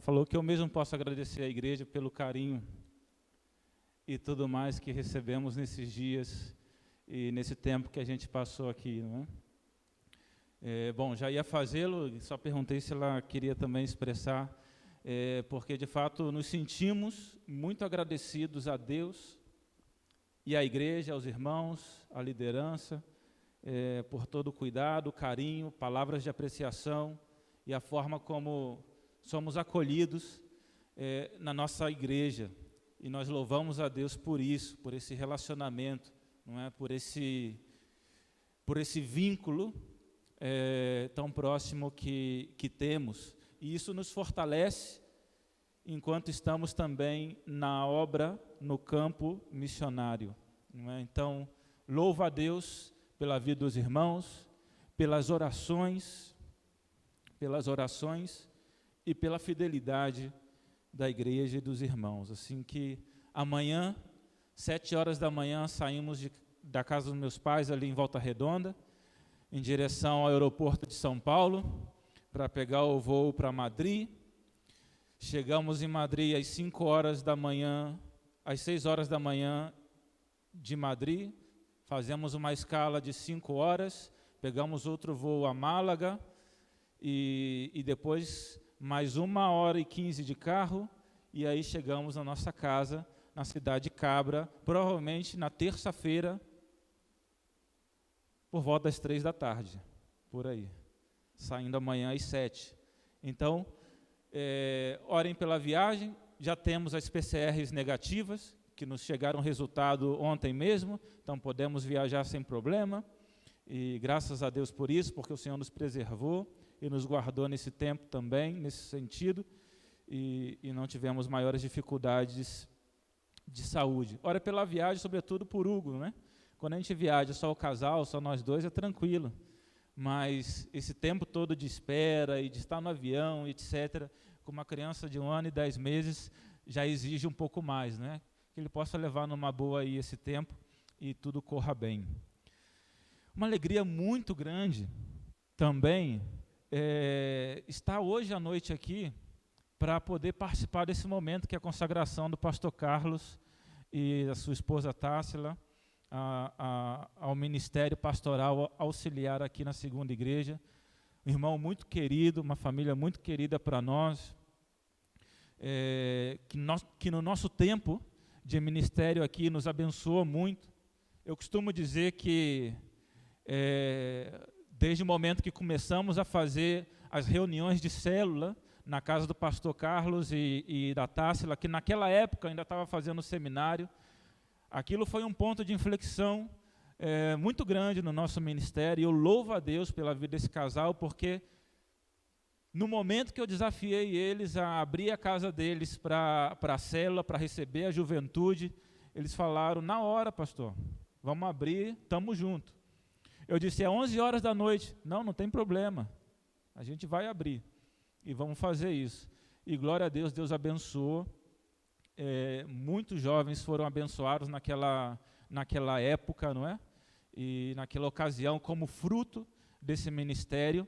falou que eu mesmo posso agradecer à igreja pelo carinho e tudo mais que recebemos nesses dias e nesse tempo que a gente passou aqui, não é? Bom, já ia fazê-lo, só perguntei se ela queria também expressar, porque de fato nos sentimos muito agradecidos a Deus e à igreja, aos irmãos, à liderança, por todo o cuidado, carinho, palavras de apreciação e a forma como somos acolhidos na nossa igreja. E nós louvamos a Deus por isso, por esse relacionamento, não é? Por esse vínculo tão próximo que temos. E isso nos fortalece enquanto estamos também na obra, no campo missionário, não é? Então, louvo a Deus pela vida dos irmãos, pelas orações e pela fidelidade da igreja e dos irmãos. Assim que amanhã, 7h da manhã, saímos da casa dos meus pais, ali em Volta Redonda, em direção ao aeroporto de São Paulo, para pegar o voo para Madrid. Chegamos em Madrid às 5h da manhã, às 6h da manhã de Madrid, fazemos uma escala de 5 horas, pegamos outro voo a Málaga, e depois mais 1h15 de carro, e aí chegamos na nossa casa, na cidade de Cabra, provavelmente na terça-feira, por volta das 3h, por aí, saindo amanhã às 7h. Então, orem pela viagem, já temos as PCRs negativas, que nos chegaram resultado ontem mesmo, então podemos viajar sem problema, e graças a Deus por isso, porque o Senhor nos preservou e nos guardou nesse tempo também, nesse sentido, e não tivemos maiores dificuldades de saúde. Ora pela viagem, sobretudo por Hugo, né? Quando a gente viaja só o casal, só nós dois, é tranquilo, mas esse tempo todo de espera e de estar no avião, etc., com uma criança de 1 ano e 10 meses, já exige um pouco mais, né? Que ele possa levar numa boa aí esse tempo e tudo corra bem. Uma alegria muito grande também estar hoje à noite aqui para poder participar desse momento que é a consagração do pastor Carlos e da sua esposa Tássila ao ministério pastoral auxiliar aqui na Segunda Igreja. Um irmão muito querido, uma família muito querida para nós, que no nosso tempo de ministério aqui nos abençoou muito. Eu costumo dizer que desde o momento que começamos a fazer as reuniões de célula na casa do pastor Carlos e da Tássila, que naquela época ainda estava fazendo o seminário, aquilo foi um ponto de inflexão muito grande no nosso ministério, e eu louvo a Deus pela vida desse casal, porque no momento que eu desafiei eles a abrir a casa deles para a célula, para receber a juventude, eles falaram, na hora, pastor, vamos abrir, estamos juntos. Eu disse, 11h da noite. Não tem problema, a gente vai abrir e vamos fazer isso. E glória a Deus, Deus abençoou. Muitos jovens foram abençoados naquela época, não é? E naquela ocasião, como fruto desse ministério,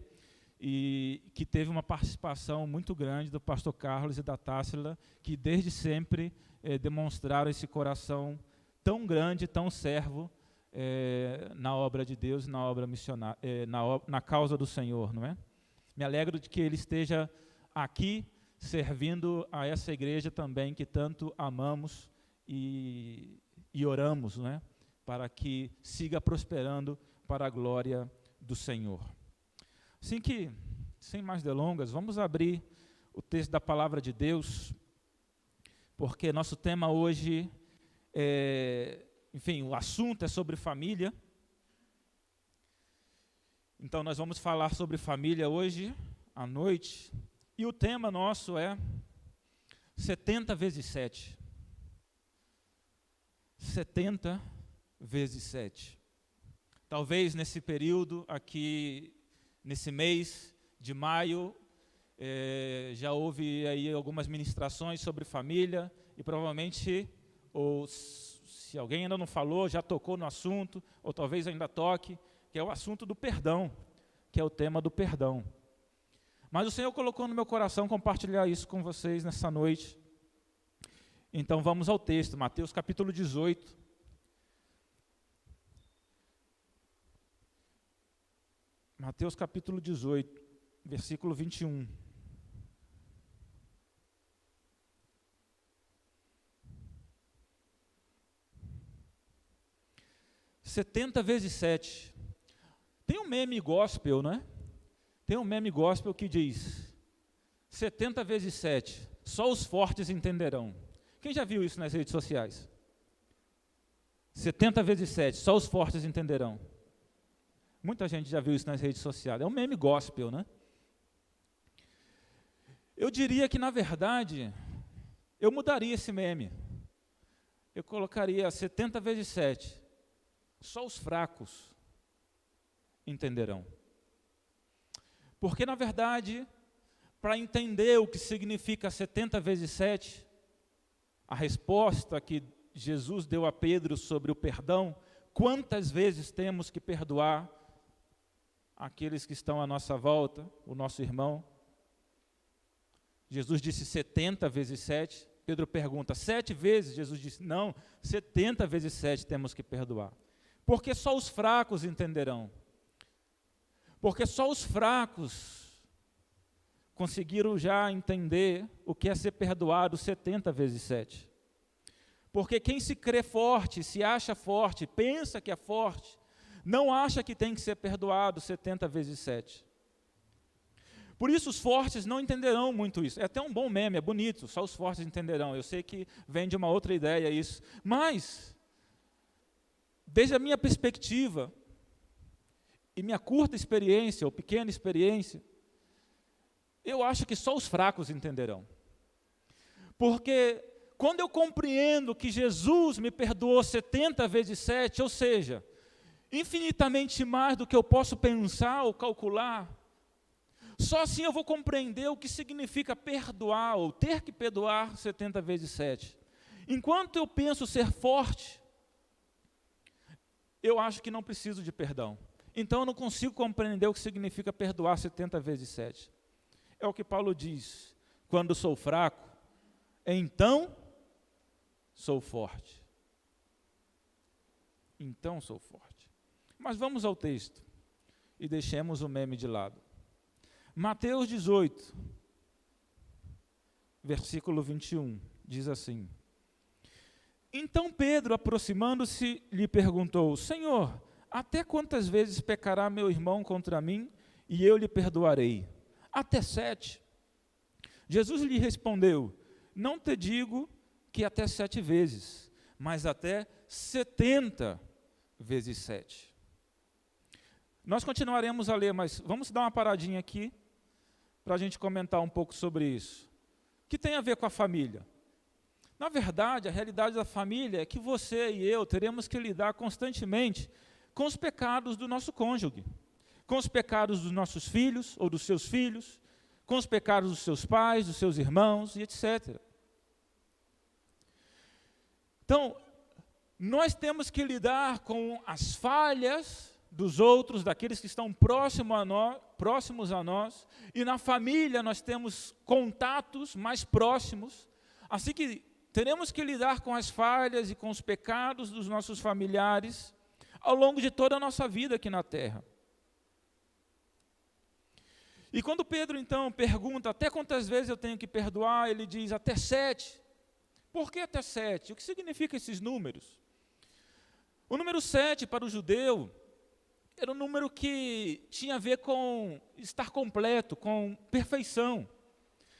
e que teve uma participação muito grande do pastor Carlos e da Tássila, que desde sempre demonstraram esse coração tão grande, tão servo na obra de Deus, na obra missionária, na causa do Senhor, não é? Me alegro de que ele esteja aqui servindo a essa igreja também que tanto amamos e oramos, não é? Para que siga prosperando para a glória do Senhor. Assim que, sem mais delongas, vamos abrir o texto da palavra de Deus, porque nosso tema hoje enfim, o assunto é sobre família. Então nós vamos falar sobre família hoje à noite, e o tema nosso é 70 vezes 7. 70 vezes 7. Talvez nesse período aqui, nesse mês de maio, já houve aí algumas ministrações sobre família, e provavelmente, ou se alguém ainda não falou, já tocou no assunto, ou talvez ainda toque, que é o assunto do perdão, que é o tema do perdão. Mas o Senhor colocou no meu coração compartilhar isso com vocês nessa noite. Então vamos ao texto, Mateus capítulo 18. Mateus capítulo 18, versículo 21. (70 vezes 7). Tem um meme gospel, não é? Tem um meme gospel que diz 70 vezes 7, só os fortes entenderão. Quem já viu isso nas redes sociais? 70 vezes 7, só os fortes entenderão. Muita gente já viu isso nas redes sociais. É um meme gospel, né? Eu diria que, na verdade, eu mudaria esse meme. Eu colocaria 70 vezes 7. Só os fracos entenderão. Porque, na verdade, para entender o que significa 70 vezes 7, a resposta que Jesus deu a Pedro sobre o perdão, quantas vezes temos que perdoar aqueles que estão à nossa volta, o nosso irmão? Jesus disse 70 vezes 7. Pedro pergunta, 7 vezes? Jesus disse, não, 70 vezes 7 temos que perdoar. Porque só os fracos entenderão. Porque só os fracos conseguiram já entender o que é ser perdoado 70 vezes 7. Porque quem se crê forte, se acha forte, pensa que é forte, não acha que tem que ser perdoado 70 vezes 7. Por isso os fortes não entenderão muito isso. É até um bom meme, é bonito, só os fortes entenderão. Eu sei que vem de uma outra ideia isso. Mas, desde a minha perspectiva, e minha curta experiência, ou pequena experiência, eu acho que só os fracos entenderão. Porque quando eu compreendo que Jesus me perdoou 70 vezes 7, ou seja, infinitamente mais do que eu posso pensar ou calcular, só assim eu vou compreender o que significa perdoar, ou ter que perdoar 70 vezes 7. Enquanto eu penso ser forte, eu acho que não preciso de perdão. Então eu não consigo compreender o que significa perdoar 70 vezes 7. É o que Paulo diz, quando sou fraco, então sou forte. Então sou forte. Mas vamos ao texto e deixemos o meme de lado. Mateus 18, versículo 21, diz assim: Então Pedro, aproximando-se, lhe perguntou, Senhor, até quantas vezes pecará meu irmão contra mim e eu lhe perdoarei? Até 7. Jesus lhe respondeu, não te digo que até 7 vezes, mas até 70 vezes 7. Nós continuaremos a ler, mas vamos dar uma paradinha aqui, para a gente comentar um pouco sobre isso. O que tem a ver com a família? Na verdade, a realidade da família é que você e eu teremos que lidar constantemente com os pecados do nosso cônjuge, com os pecados dos nossos filhos ou dos seus filhos, com os pecados dos seus pais, dos seus irmãos e etc. Então, nós temos que lidar com as falhas dos outros, daqueles que estão próximos a nós, e na família nós temos contatos mais próximos, assim que teremos que lidar com as falhas e com os pecados dos nossos familiares ao longo de toda a nossa vida aqui na terra. E quando Pedro então pergunta até quantas vezes eu tenho que perdoar, ele diz até 7. Por que até 7? O que significa esses números? O número 7 para o judeu era um número que tinha a ver com estar completo, com perfeição.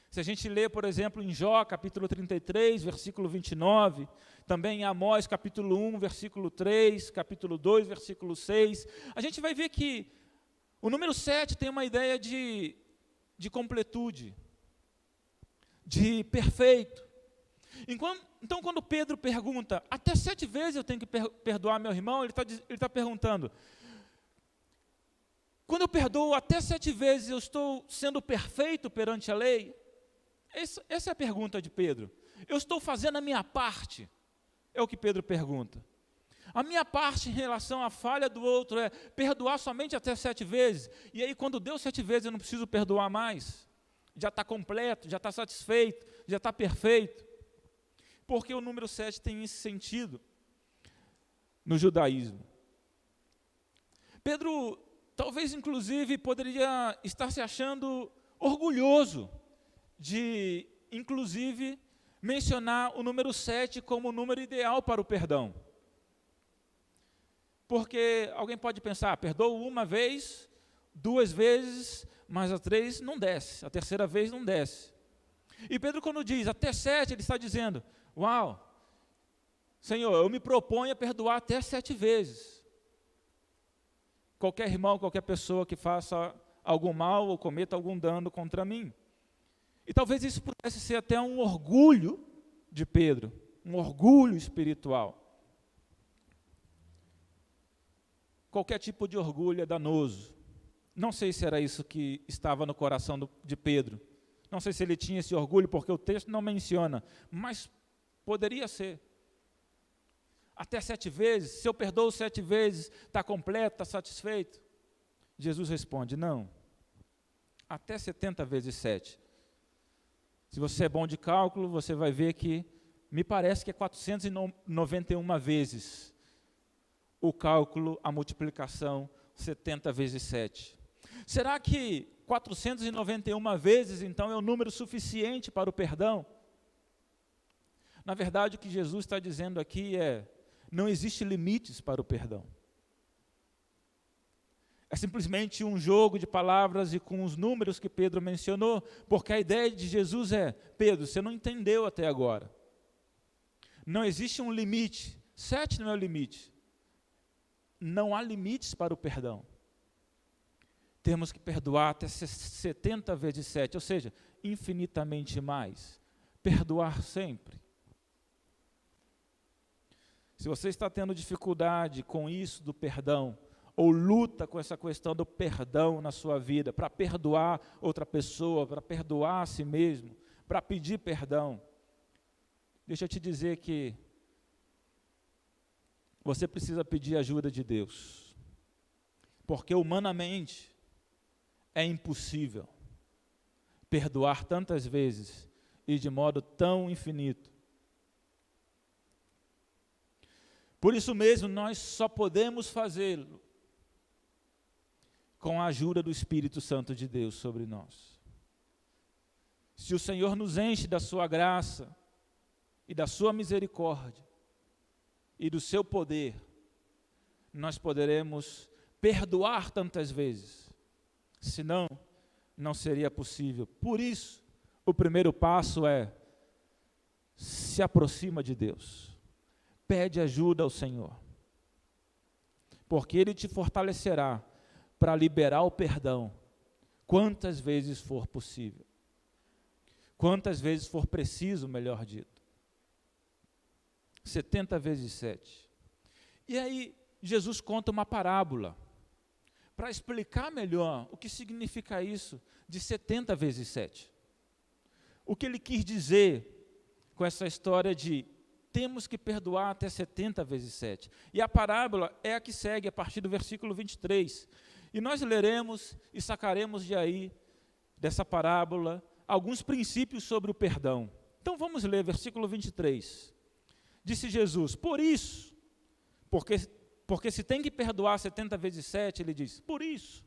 Se a gente lê, por exemplo, em Jó, capítulo 33, versículo 29, também em Amós, capítulo 1, versículo 3, capítulo 2, versículo 6, a gente vai ver que o número 7 tem uma ideia de completude, de perfeito. Então, quando Pedro pergunta, até 7 vezes eu tenho que perdoar meu irmão, ele está perguntando, quando eu perdoo até 7 vezes, eu estou sendo perfeito perante a lei? Essa é a pergunta de Pedro. Eu estou fazendo a minha parte? É o que Pedro pergunta. A minha parte em relação à falha do outro é perdoar somente até 7 vezes. E aí, quando deu 7 vezes, eu não preciso perdoar mais. Já está completo, já está satisfeito, já está perfeito. Porque o número 7 tem esse sentido no judaísmo. Pedro, talvez inclusive, poderia estar se achando orgulhoso de, inclusive, mencionar o número 7 como o número ideal para o perdão. Porque alguém pode pensar, perdoo uma vez, 2 vezes, mas a 3 não desce, a terceira vez não desce. E Pedro, quando diz até 7, ele está dizendo, uau, Senhor, eu me proponho a perdoar até 7 vezes. Qualquer irmão, qualquer pessoa que faça algum mal ou cometa algum dano contra mim. E talvez isso pudesse ser até um orgulho de Pedro, um orgulho espiritual. Qualquer tipo de orgulho é danoso. Não sei se era isso que estava no coração de Pedro. Não sei se ele tinha esse orgulho, porque o texto não menciona, mas poderia ser. Até 7 vezes, se eu perdoo 7 vezes, está completo, está satisfeito? Jesus responde, não. Até 70 vezes 7. Se você é bom de cálculo, você vai ver que, me parece que é 491 vezes o cálculo, a multiplicação, 70 vezes 7. Será que 491 vezes, então, é o número suficiente para o perdão? Na verdade, o que Jesus está dizendo aqui é, não existe limites para o perdão. É simplesmente um jogo de palavras e com os números que Pedro mencionou, porque a ideia de Jesus é, Pedro, você não entendeu até agora. Não existe um limite. 7 não é o limite. Não há limites para o perdão. Temos que perdoar até 70 vezes 7, ou seja, infinitamente mais. Perdoar sempre. Se você está tendo dificuldade com isso do perdão, ou luta com essa questão do perdão na sua vida, para perdoar outra pessoa, para perdoar a si mesmo, para pedir perdão, deixa eu te dizer que você precisa pedir ajuda de Deus, porque humanamente é impossível perdoar tantas vezes e de modo tão infinito. Por isso mesmo, nós só podemos fazê-lo com a ajuda do Espírito Santo de Deus sobre nós. Se o Senhor nos enche da sua graça e da sua misericórdia e do seu poder, nós poderemos perdoar tantas vezes. Senão, não seria possível. Por isso, o primeiro passo é, se aproxima de Deus. Pede ajuda ao Senhor. Porque Ele te fortalecerá para liberar o perdão, quantas vezes for possível. Quantas vezes for preciso, melhor dito. 70 vezes 7. E aí, Jesus conta uma parábola, para explicar melhor o que significa isso de 70 vezes 7. O que ele quis dizer com essa história de temos que perdoar até 70 vezes 7. E a parábola é a que segue a partir do versículo 23. E nós leremos e sacaremos de aí, dessa parábola, alguns princípios sobre o perdão. Então vamos ler versículo 23. Disse Jesus, por isso, porque se tem que perdoar 70 vezes 7, ele diz, por isso,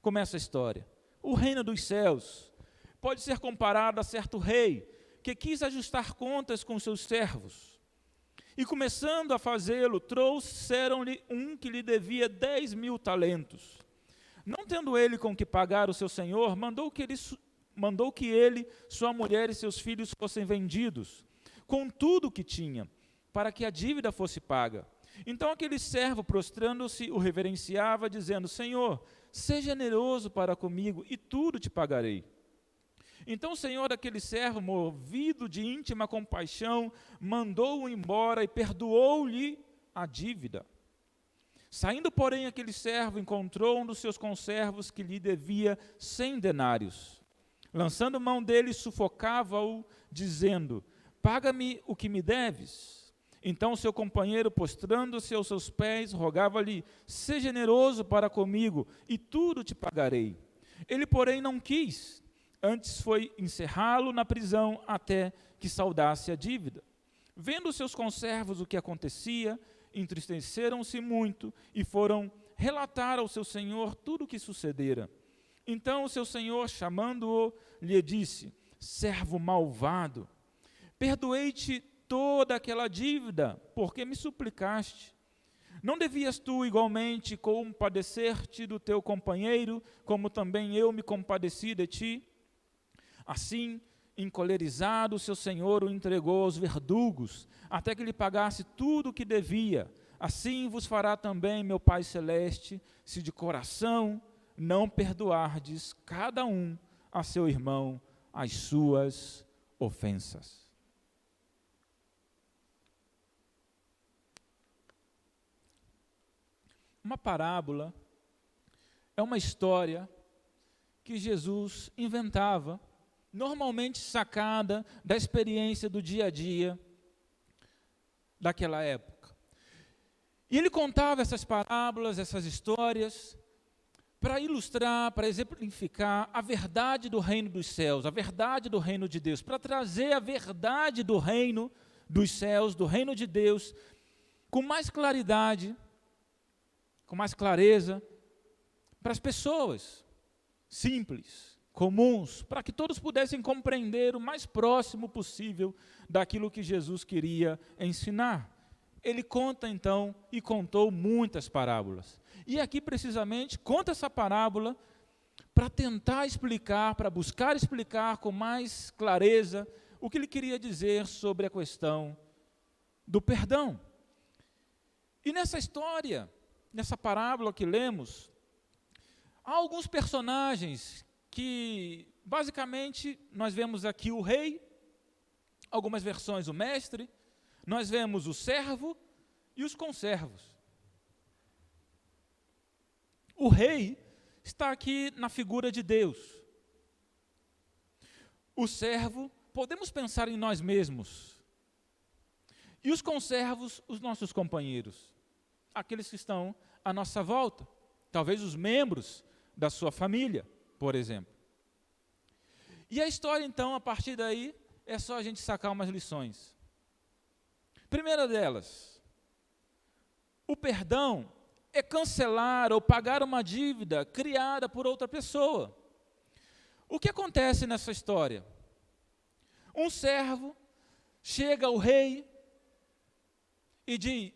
começa a história. O reino dos céus pode ser comparado a certo rei que quis ajustar contas com seus servos. E começando a fazê-lo, trouxeram-lhe um que lhe devia 10.000 talentos. Não tendo ele com que pagar o seu senhor, mandou que ele, sua mulher e seus filhos fossem vendidos, com tudo o que tinha, para que a dívida fosse paga. Então aquele servo, prostrando-se, o reverenciava, dizendo, Senhor, seja generoso para comigo, e tudo te pagarei. Então o senhor daquele servo, movido de íntima compaixão, mandou-o embora e perdoou-lhe a dívida. Saindo, porém, aquele servo encontrou um dos seus conservos que lhe devia 100 denários. Lançando mão dele, sufocava-o, dizendo, paga-me o que me deves. Então seu companheiro, prostrando-se aos seus pés, rogava-lhe: seja generoso para comigo, e tudo te pagarei. Ele, porém, não quis, antes foi encerrá-lo na prisão até que saudasse a dívida. Vendo seus conservos o que acontecia, entristeceram-se muito e foram relatar ao seu senhor tudo o que sucedera. Então o seu senhor, chamando-o, lhe disse: servo malvado, perdoei-te toda aquela dívida, porque me suplicaste. Não devias tu igualmente compadecer-te do teu companheiro, como também eu me compadeci de ti? Assim, encolerizado, seu senhor o entregou aos verdugos, até que lhe pagasse tudo o que devia. Assim vos fará também meu Pai Celeste, se de coração não perdoardes cada um a seu irmão as suas ofensas. Uma parábola é uma história que Jesus inventava, normalmente sacada da experiência do dia a dia daquela época. E ele contava essas parábolas, essas histórias, para ilustrar, para exemplificar a verdade do reino dos céus, a verdade do reino de Deus, para trazer a verdade do reino dos céus, do reino de Deus, com mais claridade, com mais clareza, para as pessoas simples, comuns, para que todos pudessem compreender o mais próximo possível daquilo que Jesus queria ensinar. Ele conta então, e contou muitas parábolas. E aqui precisamente conta essa parábola para tentar explicar, para buscar explicar com mais clareza o que ele queria dizer sobre a questão do perdão. E nessa história, nessa parábola que lemos, há alguns personagens que, basicamente, nós vemos aqui o rei, algumas versões o mestre, nós vemos o servo e os conservos. O rei está aqui na figura de Deus. O servo, podemos pensar em nós mesmos. E os conservos, os nossos companheiros, aqueles que estão à nossa volta, talvez os membros da sua família, por exemplo. E a história, então, a partir daí, é só a gente sacar umas lições. Primeira delas, o perdão é cancelar ou pagar uma dívida criada por outra pessoa. O que acontece nessa história? Um servo chega ao rei e diz,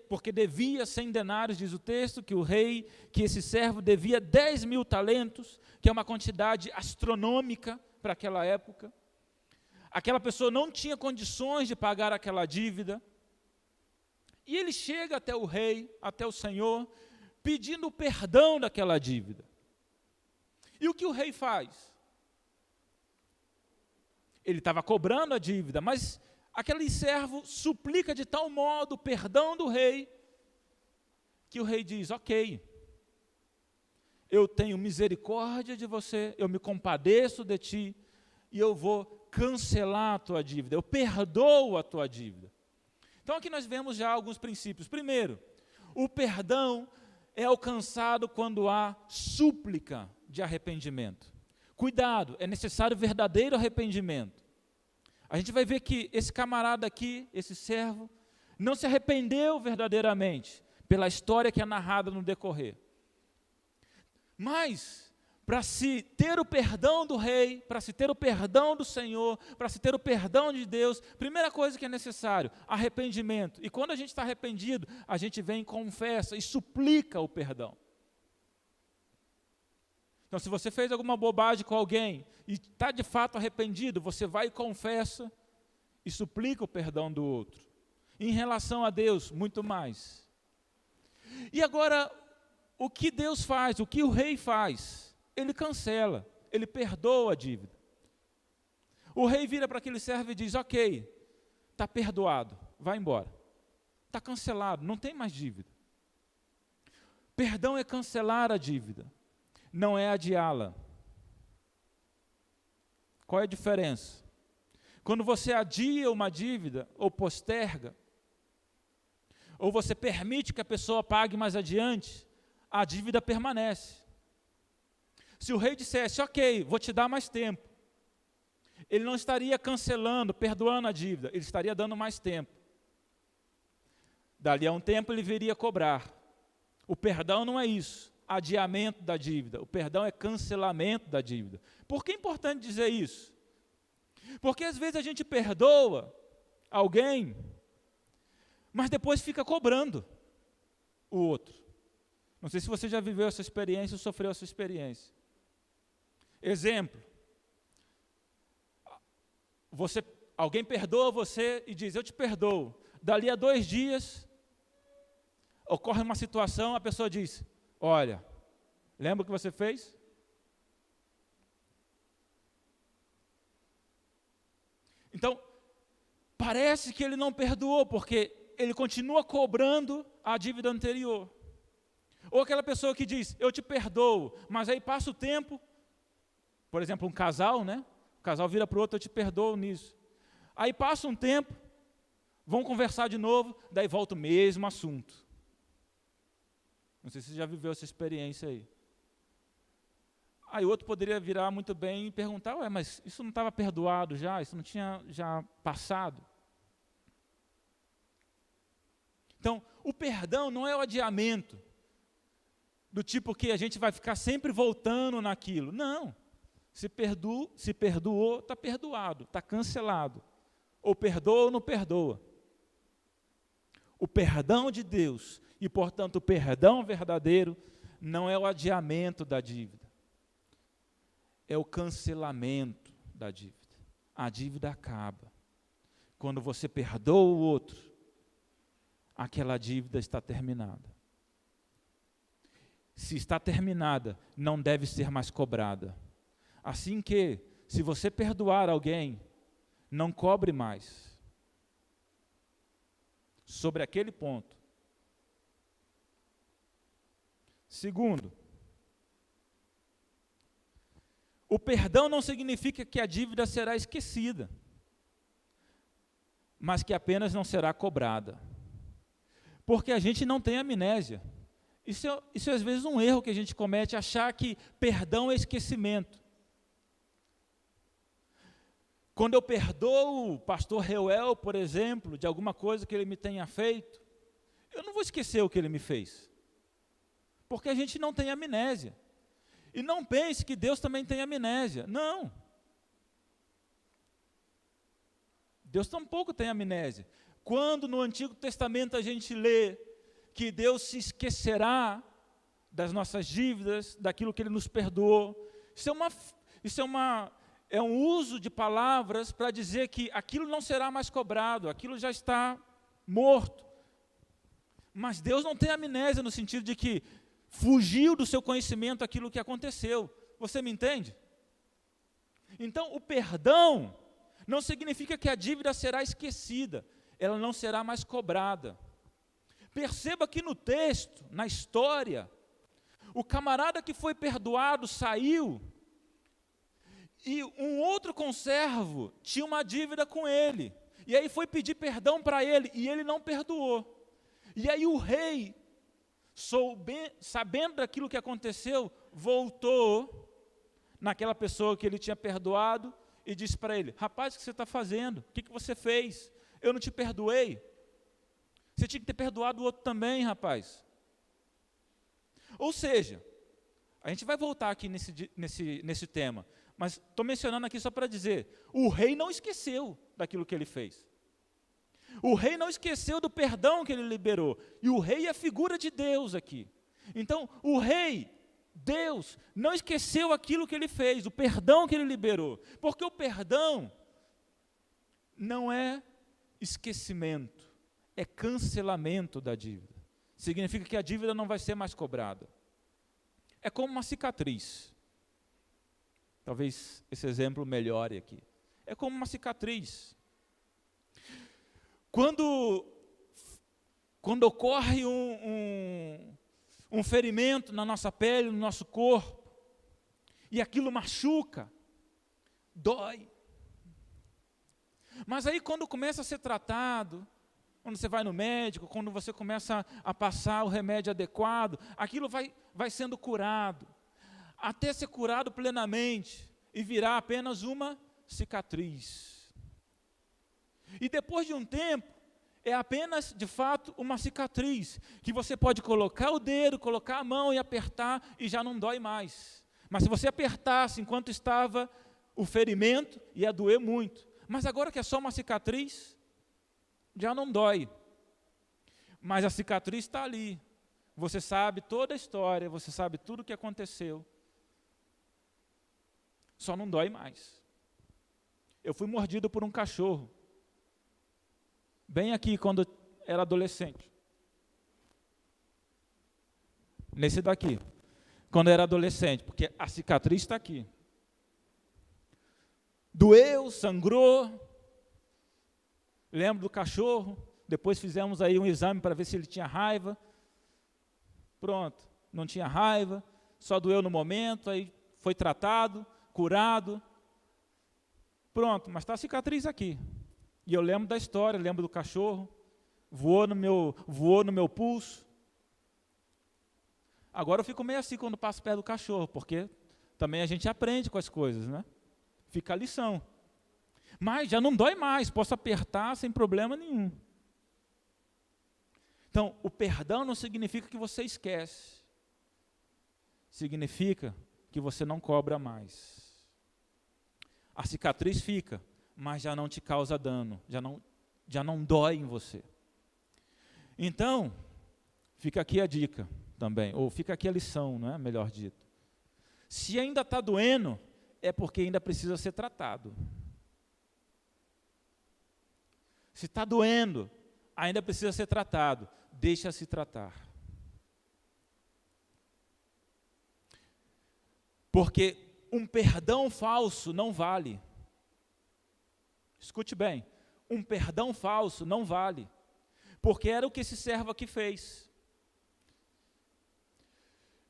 porque devia 100 denários, diz o texto, que esse servo devia 10.000 talentos, que é uma quantidade astronômica para aquela época. Aquela pessoa não tinha condições de pagar aquela dívida. E ele chega até o rei, até o Senhor, pedindo o perdão daquela dívida. E o que o rei faz? Ele estava cobrando a dívida, mas aquele servo suplica de tal modo o perdão do rei, que o rei diz, ok, eu tenho misericórdia de você, eu me compadeço de ti, e eu vou cancelar a tua dívida, eu perdoo a tua dívida. Então aqui nós vemos já alguns princípios. Primeiro, o perdão é alcançado quando há súplica de arrependimento. Cuidado, é necessário verdadeiro arrependimento. A gente vai ver que esse camarada aqui, esse servo, não se arrependeu verdadeiramente pela história que é narrada no decorrer. Mas, para se ter o perdão do rei, para se ter o perdão do Senhor, para se ter o perdão de Deus, primeira coisa que é necessário, arrependimento. E quando a gente está arrependido, a gente vem e confessa e suplica o perdão. Então, se você fez alguma bobagem com alguém e está de fato arrependido, você vai e confessa e suplica o perdão do outro. Em relação a Deus, muito mais. E agora, o que Deus faz, o que o rei faz? Ele cancela, ele perdoa a dívida. O rei vira para aquele servo e diz, ok, está perdoado, vai embora. Está cancelado, não tem mais dívida. Perdão é cancelar a dívida, não é adiá-la. Qual é a diferença? Quando você adia uma dívida ou posterga, ou você permite que a pessoa pague mais adiante, a dívida permanece. Se o rei dissesse, ok, vou te dar mais tempo, ele não estaria cancelando, perdoando a dívida, ele estaria dando mais tempo. Dali a um tempo ele viria cobrar. O perdão não é isso, adiamento da dívida. O perdão é cancelamento da dívida. Por que é importante dizer isso? Porque às vezes a gente perdoa alguém, mas depois fica cobrando o outro. Não sei se você já viveu essa experiência ou sofreu essa experiência. Exemplo. Alguém perdoa você e diz, eu te perdoo. Dali a 2 dias, ocorre uma situação, a pessoa diz, olha, lembra o que você fez? Então, parece que ele não perdoou, porque ele continua cobrando a dívida anterior. Ou aquela pessoa que diz, eu te perdoo, mas aí passa o tempo, por exemplo, um casal, né? O casal vira para o outro, eu te perdoo nisso. Aí passa um tempo, vão conversar de novo, daí volta o mesmo assunto. Não sei se você já viveu essa experiência aí. Aí o outro poderia virar muito bem e perguntar, ué, mas isso não estava perdoado já? Isso não tinha já passado? Então, o perdão não é o adiamento, do tipo que a gente vai ficar sempre voltando naquilo. Não. Se perdoou, está perdoado, está cancelado. Ou perdoa ou não perdoa. O perdão de Deus, e portanto o perdão verdadeiro, não é o adiamento da dívida. É o cancelamento da dívida. A dívida acaba. Quando você perdoa o outro, aquela dívida está terminada. Se está terminada, não deve ser mais cobrada. Assim que, se você perdoar alguém, não cobre mais. Sobre aquele ponto. Segundo, o perdão não significa que a dívida será esquecida, mas que apenas não será cobrada. Porque a gente não tem amnésia. Isso é às vezes um erro que a gente comete, achar que perdão é esquecimento. Quando eu perdoo o pastor Reuel, por exemplo, de alguma coisa que ele me tenha feito, eu não vou esquecer o que ele me fez. Porque a gente não tem amnésia. E não pense que Deus também tem amnésia. Não. Deus tampouco tem amnésia. Quando no Antigo Testamento a gente lê que Deus se esquecerá das nossas dívidas, daquilo que Ele nos perdoou, é um uso de palavras para dizer que aquilo não será mais cobrado, aquilo já está morto. Mas Deus não tem amnésia no sentido de que fugiu do seu conhecimento aquilo que aconteceu. Você me entende? Então, o perdão não significa que a dívida será esquecida, ela não será mais cobrada. Perceba que no texto, na história, o camarada que foi perdoado saiu, e um outro conservo tinha uma dívida com ele, e aí foi pedir perdão para ele, e ele não perdoou. E aí o rei, sabendo daquilo que aconteceu, voltou naquela pessoa que ele tinha perdoado, e disse para ele, rapaz, o que você está fazendo? O que você fez? Eu não te perdoei. Você tinha que ter perdoado o outro também, rapaz. Ou seja, a gente vai voltar aqui nesse tema, mas estou mencionando aqui só para dizer, o rei não esqueceu daquilo que ele fez. O rei não esqueceu do perdão que ele liberou. E o rei é a figura de Deus aqui. Então, o rei, Deus, não esqueceu aquilo que ele fez, o perdão que ele liberou. Porque o perdão não é esquecimento. É cancelamento da dívida. Significa que a dívida não vai ser mais cobrada. É como uma cicatriz. Talvez esse exemplo melhore aqui. É como uma cicatriz. Quando ocorre um ferimento na nossa pele, no nosso corpo, e aquilo machuca, dói. Mas aí quando começa a ser tratado, quando você vai no médico, quando você começa a passar o remédio adequado, aquilo vai sendo curado, até ser curado plenamente e virar apenas uma cicatriz. E depois de um tempo, é apenas, de fato, uma cicatriz, que você pode colocar o dedo, colocar a mão e apertar, e já não dói mais. Mas se você apertasse enquanto estava o ferimento, ia doer muito. Mas agora que é só uma cicatriz, já não dói. Mas a cicatriz está ali. Você sabe toda a história, você sabe tudo o que aconteceu. Só não dói mais. Eu fui mordido por um cachorro. Bem aqui, quando eu era adolescente. Nesse daqui. Quando eu era adolescente, porque a cicatriz está aqui. Doeu, sangrou. Lembro do cachorro. Depois fizemos aí um exame para ver se ele tinha raiva. Pronto, não tinha raiva. Só doeu no momento, aí foi tratado, curado. Pronto, mas está a cicatriz aqui. E eu lembro da história, lembro do cachorro, voou no meu pulso. Agora eu fico meio assim quando passo perto do cachorro, porque também a gente aprende com as coisas, né? Fica a lição. Mas já não dói mais, posso apertar sem problema nenhum. Então, o perdão não significa que você esquece. Significa que você não cobra mais. A cicatriz fica, mas já não te causa dano, já não dói em você. Então, fica aqui a dica também, ou fica aqui a lição, não é? Melhor dito. Se ainda está doendo, é porque ainda precisa ser tratado. Se está doendo, ainda precisa ser tratado, deixa-se tratar. Porque um perdão falso não vale. Escute bem, um perdão falso não vale, porque era o que esse servo aqui fez.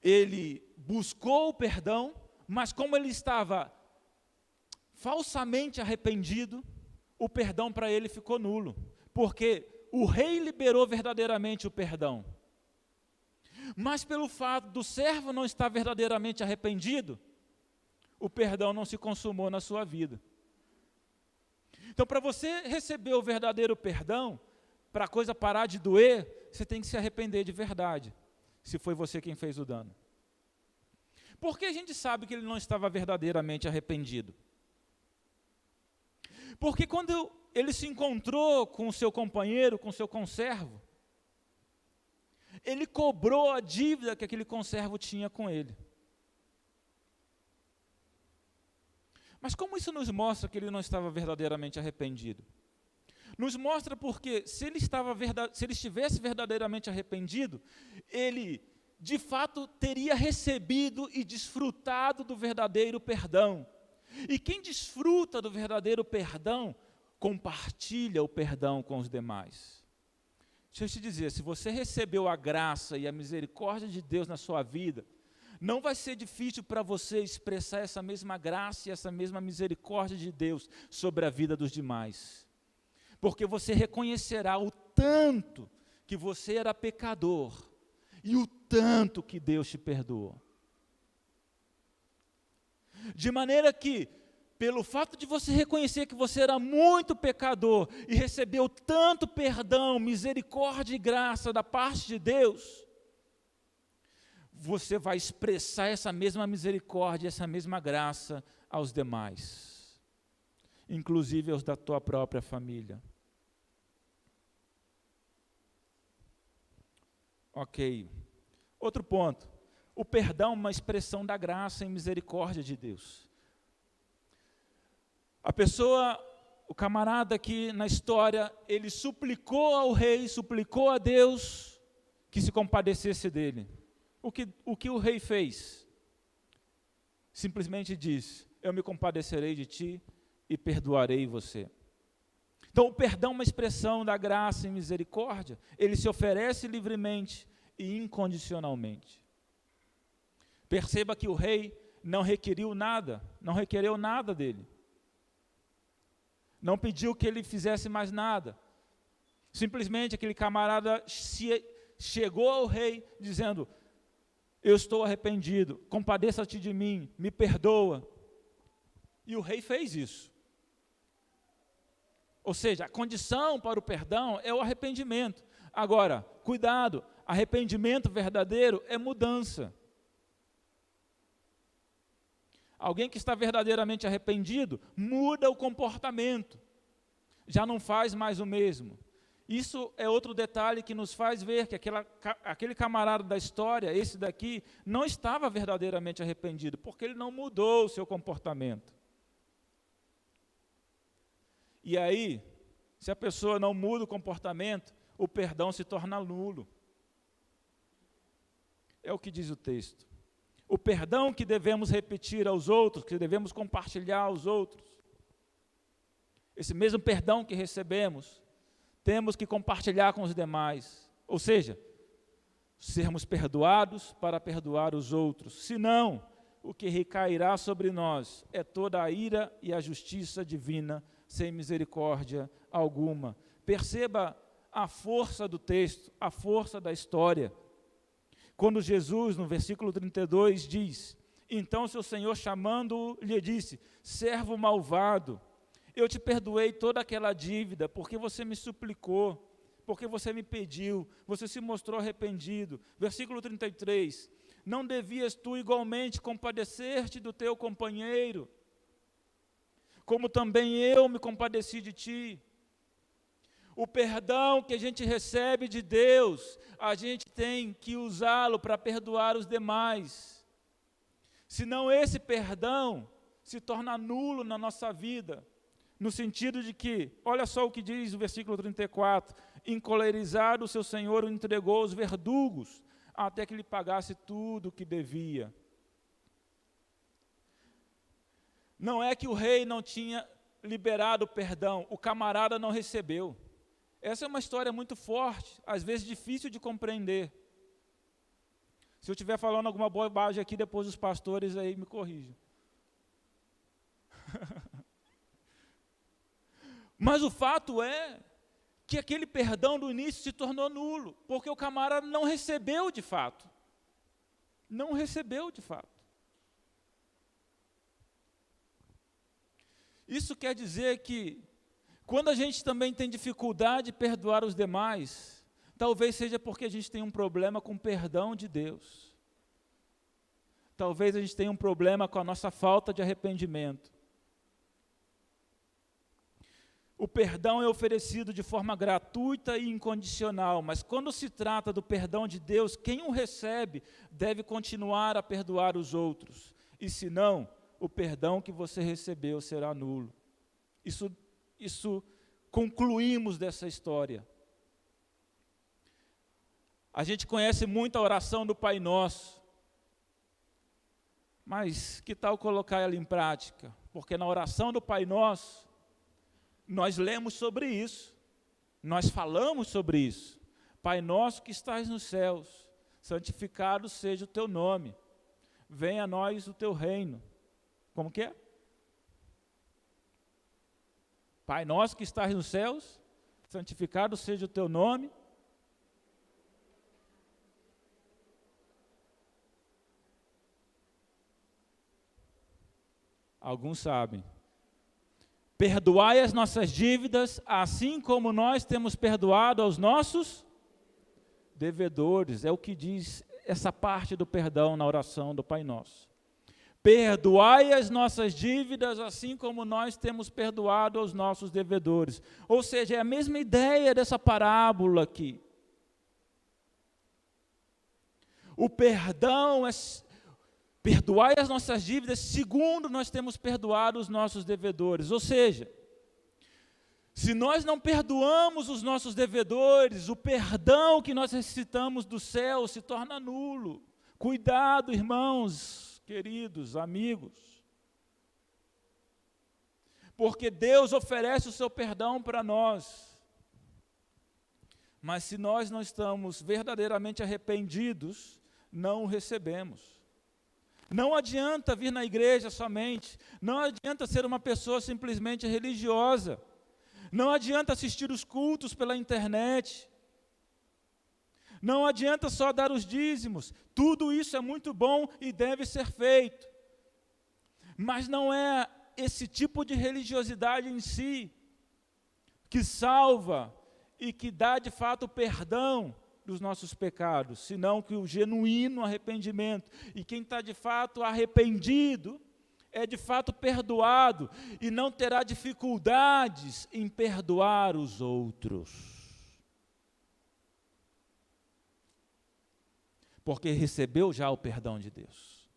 Ele buscou o perdão, mas como ele estava falsamente arrependido, o perdão para ele ficou nulo, porque o rei liberou verdadeiramente o perdão. Mas pelo fato do servo não estar verdadeiramente arrependido, o perdão não se consumou na sua vida. Então, para você receber o verdadeiro perdão, para a coisa parar de doer, você tem que se arrepender de verdade, se foi você quem fez o dano. Por que a gente sabe que ele não estava verdadeiramente arrependido? Porque quando ele se encontrou com o seu companheiro, com o seu conservo, ele cobrou a dívida que aquele conservo tinha com ele. Mas como isso nos mostra que ele não estava verdadeiramente arrependido? Nos mostra porque se ele estivesse verdadeiramente arrependido, ele de fato teria recebido e desfrutado do verdadeiro perdão. E quem desfruta do verdadeiro perdão, compartilha o perdão com os demais. Deixa eu te dizer, se você recebeu a graça e a misericórdia de Deus na sua vida, não vai ser difícil para você expressar essa mesma graça e essa mesma misericórdia de Deus sobre a vida dos demais. Porque você reconhecerá o tanto que você era pecador e o tanto que Deus te perdoou. De maneira que, pelo fato de você reconhecer que você era muito pecador e recebeu tanto perdão, misericórdia e graça da parte de Deus, você vai expressar essa mesma misericórdia, essa mesma graça aos demais, inclusive aos da tua própria família. Ok. Outro ponto. O perdão é uma expressão da graça e misericórdia de Deus. A pessoa, o camarada aqui na história, ele suplicou ao rei, suplicou a Deus que se compadecesse dele. O que o rei fez? Simplesmente disse: eu me compadecerei de ti e perdoarei você. Então o perdão é uma expressão da graça e misericórdia. Ele se oferece livremente e incondicionalmente. Perceba que o rei não requeriu nada, não requereu nada dele. Não pediu que ele fizesse mais nada. Simplesmente aquele camarada chegou ao rei dizendo: eu estou arrependido, compadeça-te de mim, me perdoa. E o rei fez isso. Ou seja, a condição para o perdão é o arrependimento. Agora, cuidado, arrependimento verdadeiro é mudança. Alguém que está verdadeiramente arrependido muda o comportamento, já não faz mais o mesmo. Isso é outro detalhe que nos faz ver que aquele camarada da história, esse daqui, não estava verdadeiramente arrependido, porque ele não mudou o seu comportamento. E aí, se a pessoa não muda o comportamento, o perdão se torna nulo. É o que diz o texto. O perdão que devemos repetir aos outros, que devemos compartilhar aos outros, esse mesmo perdão que recebemos, temos que compartilhar com os demais. Ou seja, sermos perdoados para perdoar os outros. Senão, o que recairá sobre nós é toda a ira e a justiça divina, sem misericórdia alguma. Perceba a força do texto, a força da história. Quando Jesus, no versículo 32, diz: então seu Senhor, chamando-o, lhe disse: servo malvado, eu te perdoei toda aquela dívida, porque você me suplicou, porque você me pediu, você se mostrou arrependido. Versículo 33, não devias tu igualmente compadecer-te do teu companheiro, como também eu me compadeci de ti? O perdão que a gente recebe de Deus, a gente tem que usá-lo para perdoar os demais. Senão esse perdão se torna nulo na nossa vida. No sentido de que, olha só o que diz o versículo 34, encolerizado o seu senhor o entregou aos verdugos, até que lhe pagasse tudo o que devia. Não é que o rei não tinha liberado o perdão, o camarada não recebeu. Essa é uma história muito forte, às vezes difícil de compreender. Se eu estiver falando alguma bobagem aqui, depois os pastores aí me corrijam. Mas o fato é que aquele perdão do início se tornou nulo, porque o camarada não recebeu de fato. Não recebeu de fato. Isso quer dizer que, quando a gente também tem dificuldade de perdoar os demais, talvez seja porque a gente tem um problema com o perdão de Deus. Talvez a gente tenha um problema com a nossa falta de arrependimento. O perdão é oferecido de forma gratuita e incondicional, mas quando se trata do perdão de Deus, quem o recebe deve continuar a perdoar os outros, e se não, o perdão que você recebeu será nulo. Isso concluímos dessa história. A gente conhece muito a oração do Pai Nosso, mas que tal colocar ela em prática? Porque na oração do Pai Nosso, nós lemos sobre isso, nós falamos sobre isso. Pai nosso que estás nos céus, santificado seja o teu nome, venha a nós o teu reino. Como que é? Pai nosso que estás nos céus, santificado seja o teu nome. Alguns sabem. Perdoai as nossas dívidas, assim como nós temos perdoado aos nossos devedores. É o que diz essa parte do perdão na oração do Pai Nosso. Perdoai as nossas dívidas, assim como nós temos perdoado aos nossos devedores. Ou seja, é a mesma ideia dessa parábola aqui. O perdão é perdoai as nossas dívidas segundo nós temos perdoado os nossos devedores. Ou seja, se nós não perdoamos os nossos devedores, o perdão que nós necessitamos do céu se torna nulo. Cuidado, irmãos, queridos, amigos. Porque Deus oferece o seu perdão para nós. Mas se nós não estamos verdadeiramente arrependidos, não o recebemos. Não adianta vir na igreja somente, não adianta ser uma pessoa simplesmente religiosa, Não adianta assistir os cultos pela internet. Não adianta só dar os dízimos. Tudo isso é muito bom e deve ser feito. Mas não é esse tipo de religiosidade em si que salva e que dá de fato perdão dos nossos pecados, senão que o genuíno arrependimento. E quem está de fato arrependido é de fato perdoado e não terá dificuldades em perdoar os outros. Porque recebeu já o perdão de Deus.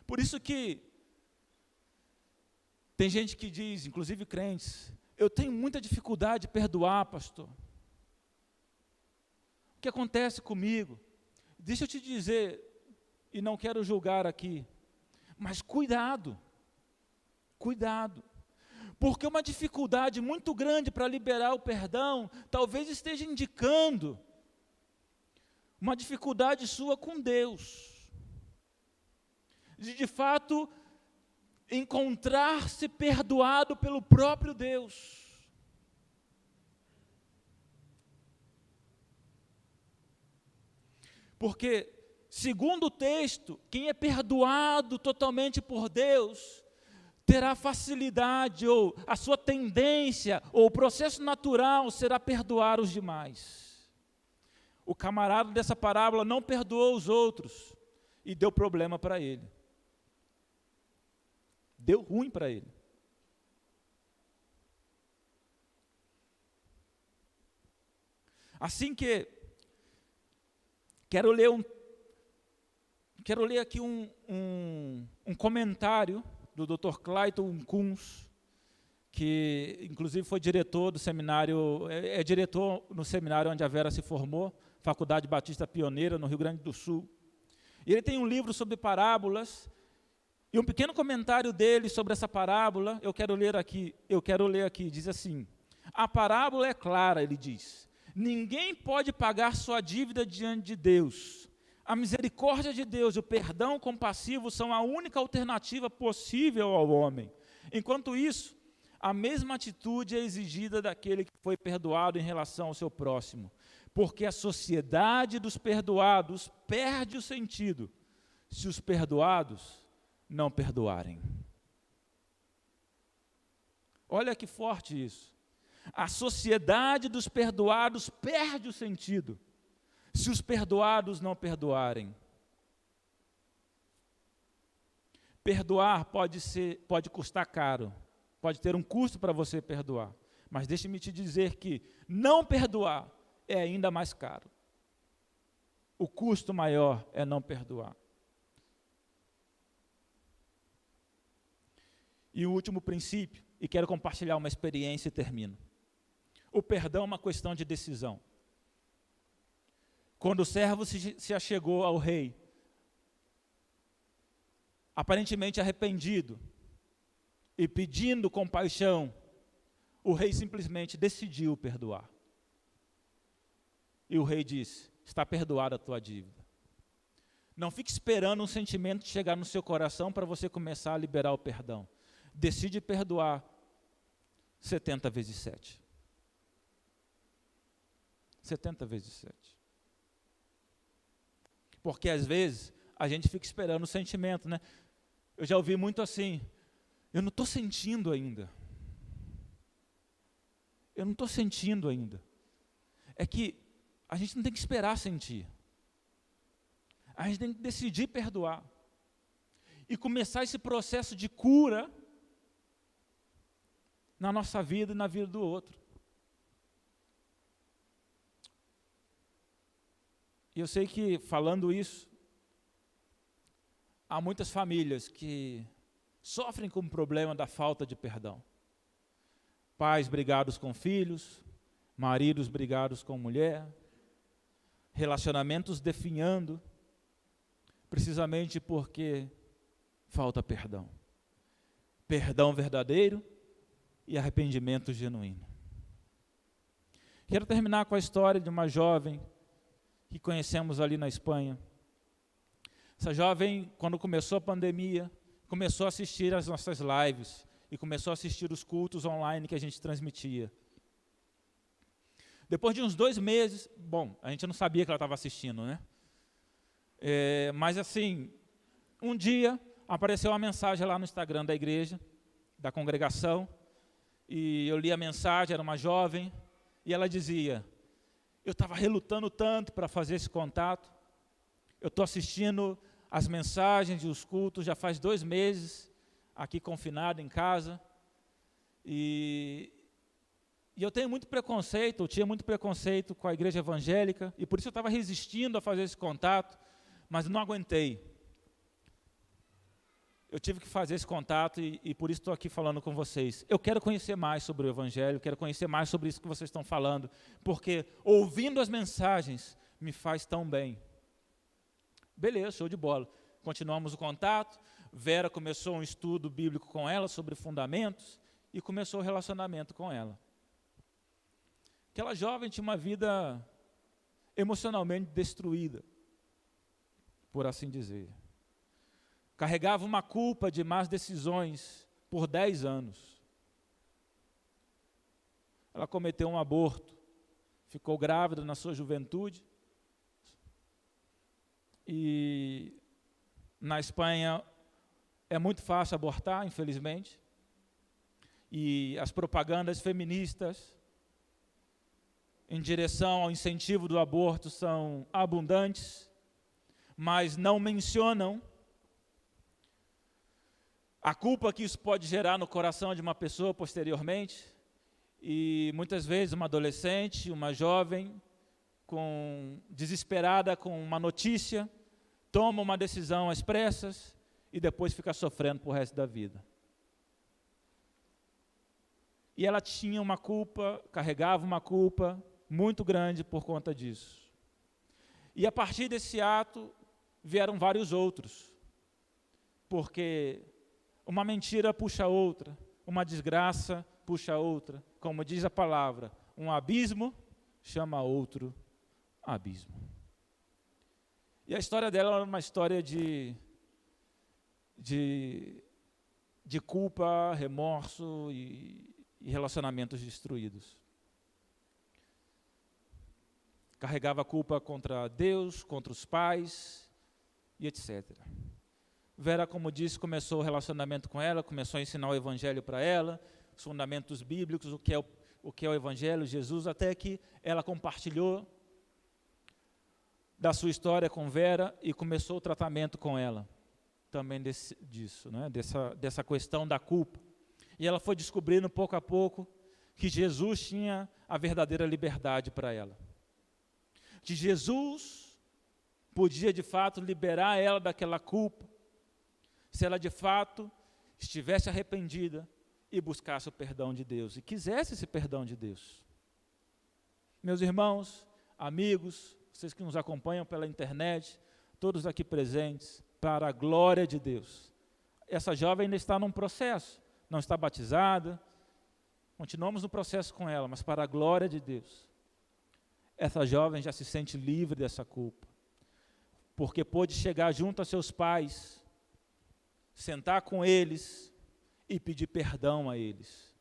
Por isso que tem gente que diz, inclusive crentes, eu tenho muita dificuldade de perdoar, pastor. O que acontece comigo? Deixa eu te dizer, e não quero julgar aqui, mas cuidado, porque uma dificuldade muito grande para liberar o perdão, talvez esteja indicando uma dificuldade sua com Deus, de fato encontrar-se perdoado pelo próprio Deus. Porque, segundo o texto, quem é perdoado totalmente por Deus, terá facilidade, ou a sua tendência, ou o processo natural será perdoar os demais. O camarada dessa parábola não perdoou os outros, e deu problema para ele. Deu ruim para ele. Assim que quero ler aqui um comentário do Dr. Clayton Kunz, que inclusive foi diretor do seminário, é diretor no seminário onde a Vera se formou, Faculdade Batista Pioneira, no Rio Grande do Sul. E ele tem um livro sobre parábolas, e um pequeno comentário dele sobre essa parábola, eu quero ler aqui, diz assim: a parábola é clara, ele diz, ninguém pode pagar sua dívida diante de Deus. A misericórdia de Deus e o perdão compassivo são a única alternativa possível ao homem. Enquanto isso, a mesma atitude é exigida daquele que foi perdoado em relação ao seu próximo, porque a sociedade dos perdoados perde o sentido se os perdoados não perdoarem. Olha que forte isso. A sociedade dos perdoados perde o sentido se os perdoados não perdoarem. Perdoar pode custar caro, pode ter um custo para você perdoar, mas deixe-me te dizer que não perdoar é ainda mais caro. O custo maior é não perdoar. E o último princípio, e quero compartilhar uma experiência e termino. O perdão é uma questão de decisão. Quando o servo se achegou ao rei, aparentemente arrependido e pedindo compaixão, o rei simplesmente decidiu perdoar. E o rei disse: está perdoada a tua dívida. Não fique esperando um sentimento chegar no seu coração para você começar a liberar o perdão. Decide perdoar 70 vezes 7. 70 vezes 7. Porque às vezes a gente fica esperando o sentimento, né? Eu já ouvi muito assim: eu não estou sentindo ainda. Eu não estou sentindo ainda. É que a gente não tem que esperar sentir. A gente tem que decidir perdoar. E começar esse processo de cura na nossa vida e na vida do outro. E eu sei que, falando isso, há muitas famílias que sofrem com o problema da falta de perdão. Pais brigados com filhos, maridos brigados com mulher, relacionamentos definhando, precisamente porque falta perdão. Perdão verdadeiro e arrependimento genuíno. Quero terminar com a história de uma jovem que conhecemos ali na Espanha. Essa jovem, quando começou a pandemia, começou a assistir às nossas lives, e começou a assistir os cultos online que a gente transmitia. Depois de uns 2 meses, bom, a gente não sabia que ela estava assistindo, né? Mas assim, um dia apareceu uma mensagem lá no Instagram da igreja, da congregação, e eu li a mensagem, era uma jovem, e ela dizia: eu estava relutando tanto para fazer esse contato, eu estou assistindo as mensagens e os cultos já faz 2 meses, aqui confinado em casa, e eu tenho muito preconceito, eu tinha muito preconceito com a igreja evangélica, e por isso eu estava resistindo a fazer esse contato, mas não aguentei. Eu tive que fazer esse contato e por isso estou aqui falando com vocês. Eu quero conhecer mais sobre o Evangelho, quero conhecer mais sobre isso que vocês estão falando, porque ouvindo as mensagens me faz tão bem. Beleza, show de bola. Continuamos o contato, Vera começou um estudo bíblico com ela sobre fundamentos e começou o relacionamento com ela. Aquela jovem tinha uma vida emocionalmente destruída, por assim dizer. Carregava uma culpa de más decisões por 10 anos. Ela cometeu um aborto, ficou grávida na sua juventude. E na Espanha é muito fácil abortar, infelizmente. E as propagandas feministas em direção ao incentivo do aborto são abundantes, mas não mencionam a culpa que isso pode gerar no coração de uma pessoa posteriormente, e muitas vezes uma adolescente, uma jovem, desesperada com uma notícia, toma uma decisão às pressas e depois fica sofrendo por resto da vida. E ela tinha uma culpa, carregava uma culpa muito grande por conta disso. E a partir desse ato vieram vários outros, porque uma mentira puxa outra, uma desgraça puxa outra. Como diz a palavra, um abismo chama outro abismo. E a história dela era uma história de culpa, remorso e relacionamentos destruídos. Carregava a culpa contra Deus, contra os pais e etc. Vera, como disse, começou o relacionamento com ela, começou a ensinar o Evangelho para ela, os fundamentos bíblicos, o que é o Evangelho, Jesus, até que ela compartilhou da sua história com Vera e começou o tratamento com ela, também disso, né? dessa questão da culpa. E ela foi descobrindo pouco a pouco que Jesus tinha a verdadeira liberdade para ela. Que Jesus podia de fato liberar ela daquela culpa, se ela de fato estivesse arrependida e buscasse o perdão de Deus, e quisesse esse perdão de Deus. Meus irmãos, amigos, vocês que nos acompanham pela internet, todos aqui presentes, para a glória de Deus. Essa jovem ainda está num processo, não está batizada, continuamos no processo com ela, mas para a glória de Deus, essa jovem já se sente livre dessa culpa, porque pôde chegar junto a seus pais, sentar com eles e pedir perdão a eles.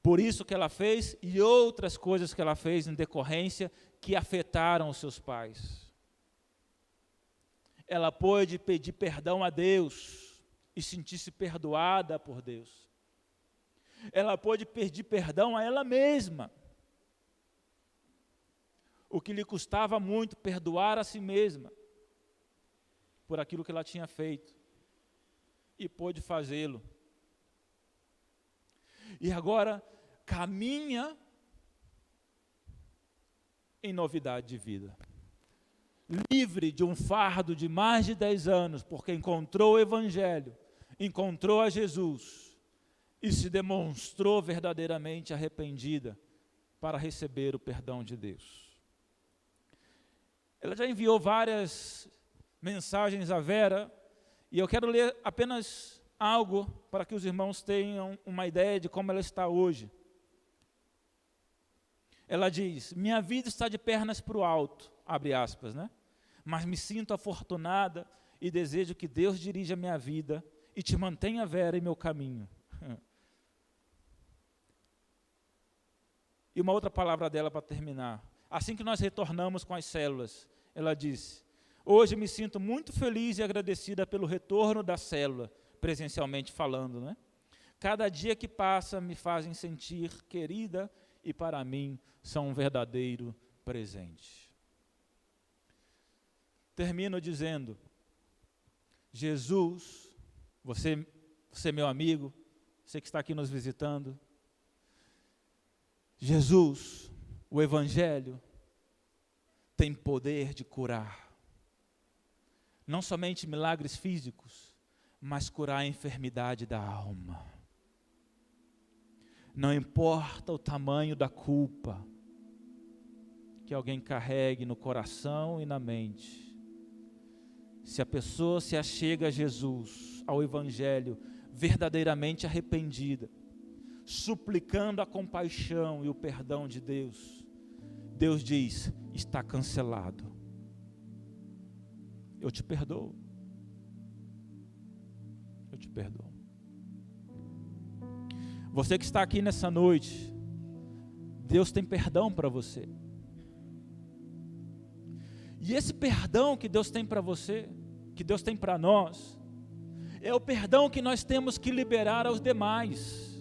Por isso que ela fez e outras coisas que ela fez em decorrência que afetaram os seus pais. Ela pôde pedir perdão a Deus e sentir-se perdoada por Deus. Ela pôde pedir perdão a ela mesma, o que lhe custava muito perdoar a si mesma por aquilo que ela tinha feito, e pôde fazê-lo. E agora caminha em novidade de vida, livre de um fardo de mais de 10 anos, porque encontrou o Evangelho, encontrou a Jesus, e se demonstrou verdadeiramente arrependida para receber o perdão de Deus. Ela já enviou várias mensagens a Vera, e eu quero ler apenas algo para que os irmãos tenham uma ideia de como ela está hoje. Ela diz: minha vida está de pernas para o alto, abre aspas, né? Mas me sinto afortunada e desejo que Deus dirija a minha vida e te mantenha vera em meu caminho. E uma outra palavra dela para terminar. Assim que nós retornamos com as células, ela disse: hoje me sinto muito feliz e agradecida pelo retorno da célula, presencialmente falando, né? Cada dia que passa me fazem sentir querida e para mim são um verdadeiro presente. Termino dizendo: Jesus, você meu amigo, você que está aqui nos visitando, Jesus, o Evangelho, tem poder de curar. Não somente milagres físicos, mas curar a enfermidade da alma. Não importa o tamanho da culpa que alguém carregue no coração e na mente. Se a pessoa se achega a Jesus, ao Evangelho, verdadeiramente arrependida, suplicando a compaixão e o perdão de Deus, Deus diz: está cancelado. Eu te perdoo. Eu te perdoo. Você que está aqui nessa noite, Deus tem perdão para você. E esse perdão que Deus tem para você, que Deus tem para nós, é o perdão que nós temos que liberar aos demais.